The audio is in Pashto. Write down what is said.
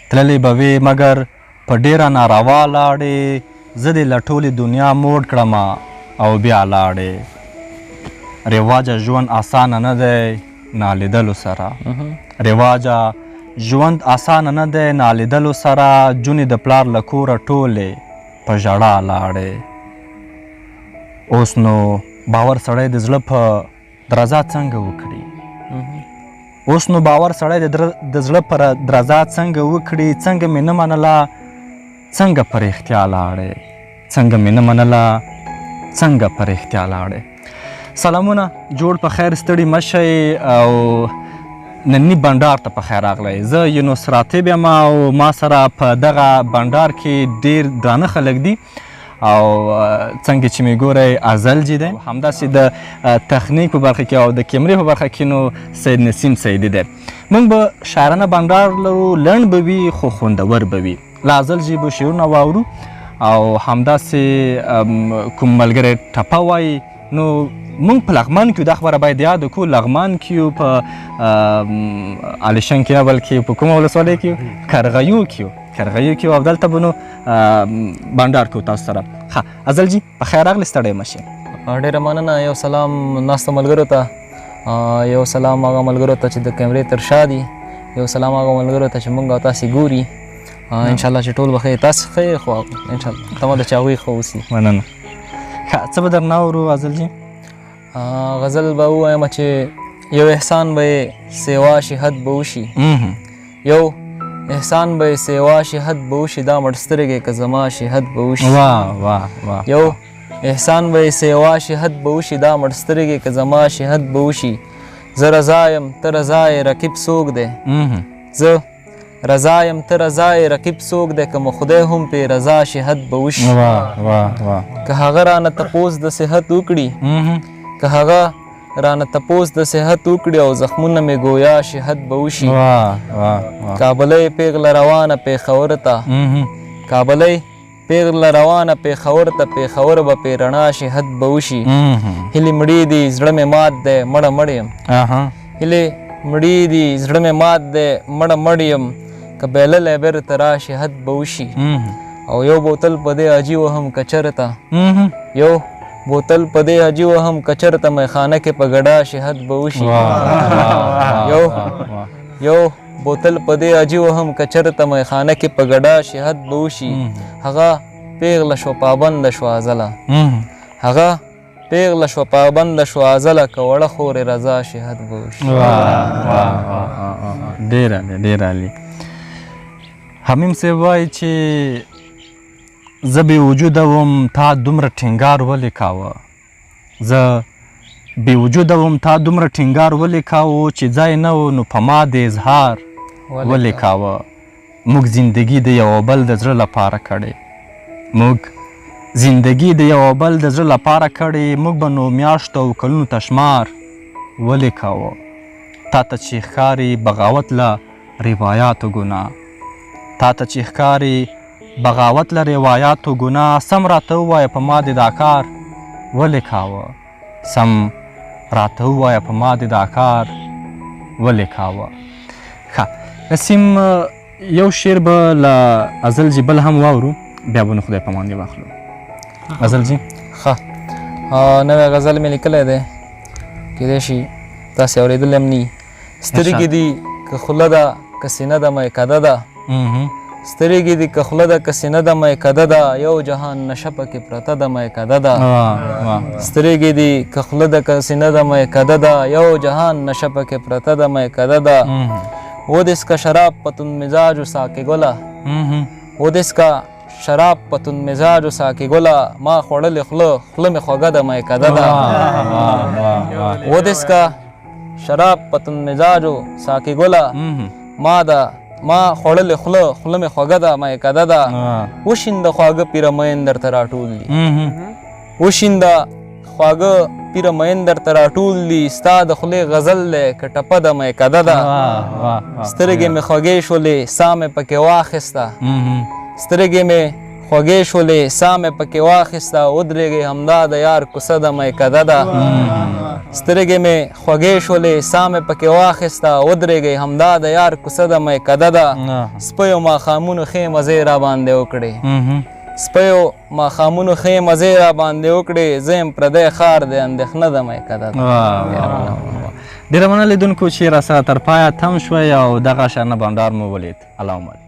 تللی به وې مګر په ډېره ناروا لاړې زه دې له ټولې دنیا موډ کړمه او بیا لاړې رواجه ژوند اسانه نه دی نالیدلو سره رواجه ژوند اسانه نه دی نالیدلو سره جونې د پلار له کوره ټولې په ژړا لاړې اوس نو باور سړی د زړه په درزا څنګه وکړي اوس نو باور سړی د زړه پر درزا څنګه وکړي څنګه مې نه منله څنګه په رښتیا لاړې څنګه مې نه منله څنګه په رښتیا لاړې سلامونه جوړ په خیر ستړي مه شئ او ننني بنډار ته په خیر راغلی زه یونس راتب یم او ما سره په دغه بنډار کې ډېر درانه خلک دي او څنګه چې مې ګورئ ازلجي دی همداسې د تخنیک په برخه کې او د کیمرې په برخه کې نو سید نسیم سیدي دی موږ به شاعرانه بنډار لرو لنډ به وي خو خوندور به وي له ازلجي به شعرونه واورو او همداسې کوم ملګری ټپه وایي نو موږ په لغمان کې دا خبره باید یاد کړو لغمان کې په الیشنګ کې بلکې په کومه ولسوالۍ کې کرغیو کې او دلته به نو بنډار کوو تاسو سره ښه ازلجي په خیر راغلې ستړی مه شې ډېره مننه یو سلام ناستو ملګرو ته یو سلام هغه ملګرو ته چې د کیمرې تر شا دي یو سلام هغه ملګرو ته چې موږ او تاسې ګوري انشاءالله چې ټول به ښه تاسې ښه خو انشاءالله تمه ده چې هغوی ښه اوسي مننه ښه څه به درنه اورو ازلجي غزل به ووایم چې یو احسان به یې سیوا شي حد به وشي یو احسان به یې سیوا شي حد به وشي دا مړ سترګې که زما شي حد به وشي یو احسان به یې سیوا شي حد به وشي دا مړ سترګې که زما شي حد به وشي زه رضا یم ته رضا یې رقیب څوک دی زه رضا یم ته رضا یې رقیب څوک دی که مو خدای هم پې رضا شي حد به وشي که هغه رانه تپوس د صحت وکړي که هغه رانه تپوس د صحت وکړي او زخمونه مې ګویا شي حد به وشي کابلی پیغله روانه پېښور ته کابلی پیغله روانه پېښور ته پېښور به پې رڼا شي حد به وشي هیلې مړې دي زړه مې مات دی مړه مړ یم هیلې مړې دي زړه مې مات دی مړه مړ یم که بایللی بېرته راشي حد به وشي او یو بوتل په دې حاجي وهم که چېرته یو بوتل په دې حاجي وهم که چېرته میخانه کې په ګډا شي حد به وشي یو بوتل په دې حاجي وهم که چېرته میخانه کې په ګډا شي حد به وشي هغه پیغله شوه پابنده شوه ازله هغه پیغله شوه پابنده شوه ازله که وړه خورې رضا شي حد به وشي ډېر عالي حمیم صاحب وایي چې زه بې وجوده وم تا دومره ټینګار ولې کاوه زه بې وجوده وم تا دومره ټینګار ولې کاوه چې ځای نه و نو په ما د اظهار ولې کاوه موږ زندګي د یو بل د زړه لپاره کړې موږ زندګي د یو بل د زړه لپاره کړې موږ به نو میاشتو او کلونو ته شمار ولې کاوه تا ته چې ښکاري بغاوت له روایاتو ګناه تا ته چې ښکاري بغاوت له روایاتو ګناه سم راته ووایه په ما دې دا کار ولې کاوه سم راته ووایه په ما دې دا کار ولې کاوه ښه نسیم یو شعر به له ازلجي بل هم واورو بیا به نو خدای په امان دې واخلو ازلجي ښه نوی غزل مې لیکلی دی کیدای شي تاسې اورېدلی هم نه وي سترګې دي که خوله ده که سینه ده میکده ده سترګې دي که خوله ده که سینه ده میکده ده یو جهان نشه پکې پرته ده میکده ده سترګې دي که خوله ده که سینه ده میکده ده یو جهان نشه پکې پرته ده میکده ده ودس کا شراب پتون مزاج و ساکې ګله ودس کا شراب پتون مزاج و ساکې ګله ما خوړلې خوله مې خوږه ده میکده ده ودس کا شراب پتون مزاج و ساکې ګله ما خوړلې خوله مې خوږه ده میکده ده وشینده خواږه پیره مین درته راټول دي وشینده خواږه پیره مین درته راټول دي ستا د خولې غزل دی که ټپه ده میکده ده سترګې مې خوږې شولې ساه مې پکې واخیسته سترګې مې خوږې شولې ساه مې پکې واخیسته ودرېږې همدا د یار کوڅه د میکده ده سترګې مې خوږې شولې ساه مې پکې واخیسته ودرېږې همدا د یار کوڅه د میکده ده سپیو ماښامونو ښې مزې را باندې وکړې سپیو ماښامونو ښې مزې را باندې وکړې زه یم پردی ښار د اندېښنه د میکده ده. ډېره مننه لیدونکو چې راسره تر پایه تم شوئ او دغه شانه بانډار مو ولید. الله امد.